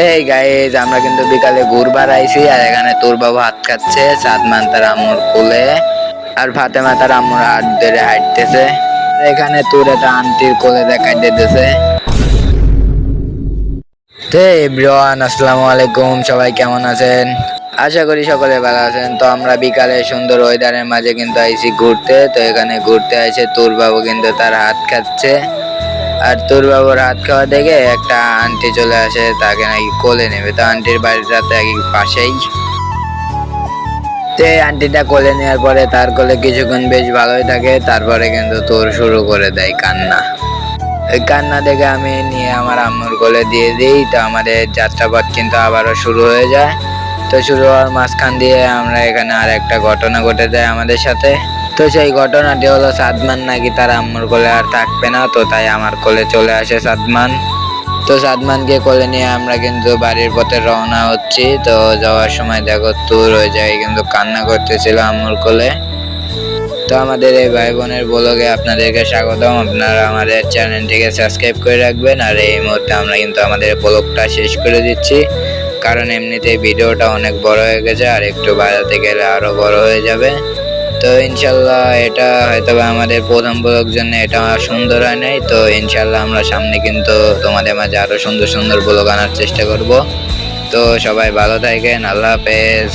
এই গাইজ আমরা কিন্তু বিকালে ঘুরবার আইছি আর এখানে তোর বাবু হাত খাচ্ছে, সাদমান তার আম্মুর কোলে আর ফাতেমা তার আম্মুর হাত ধরে হাঁটতেছে। এখানে তোর একটা আন্টির কোলে দেখাই দিতেছে। এভরিওয়ান আসসালামু আলাইকুম, সবাই কেমন আছেন? আশা করি সকলে ভালো আছেন। তো আমরা বিকালে সুন্দর ওয়েদারের মাঝে কিন্তু আইছি ঘুরতে। তো এখানে ঘুরতে আইছে তোর বাবু কিন্তু তার হাত খাচ্ছে আর তোর বাবুর হাত খাওয়া দেখে একটা আন্টি চলে আসে, তাকে নাকি কোলে নেবে। তো আন্টির বাড়িটা পাশেই। তো আন্টিটা কোলে নেওয়ার পরে তার কোলে কিছুক্ষণ বেশ ভালোই থাকে, তারপরে কিন্তু তোর শুরু করে দেয় কান্না। ওই কান্না দেখে আমি নিয়ে আমার আম্মুর কোলে দিয়ে দিই। তো আমাদের যাত্রাপথ কিন্তু আবারও শুরু হয়ে যায়। তো শুরু হওয়ার মাঝখান দিয়ে আমরা এখানে আর একটা ঘটনা ঘটে যায় আমাদের সাথে। তো সেই ঘটনাটি হলো সাদমান নাকি তার আম্মুর কোলে আর থাকবে না, তো তাই আমার কোলে চলে আসে সাদমান। তো সাদমানকে কোলে নিয়ে আমরা কিন্তু বাড়ির পথে রওনা হচ্ছি। তো যাওয়ার সময় দেখো তোর হয়ে যায় কিন্তু কান্না করতেছিল আম্মুর কোলে। তো আমাদের এই ভাই বোনের ব্লগে আপনাদেরকে স্বাগতম। আপনারা আমাদের চ্যানেলটিকে সাবস্ক্রাইব করে রাখবেন। আর এই মুহূর্তে আমরা কিন্তু আমাদের ব্লগটা শেষ করে দিচ্ছি, কারণ এমনিতেই ভিডিওটা অনেক বড় হয়ে গেছে আর একটু বাড়াতে গেলে আরো বড় হয়ে যাবে। তো ইনশাল্লাহ এটা হয়তো আমাদের প্রথম ব্লগ জন্য এটা সুন্দর হয় নাই। তো ইনশাল্লাহ আমরা সামনে কিন্তু তোমাদের মাঝে আরো সুন্দর সুন্দর ব্লগ আনার চেষ্টা করব। তো সবাই ভালো থাকেন, আল্লাহ হাফেজ।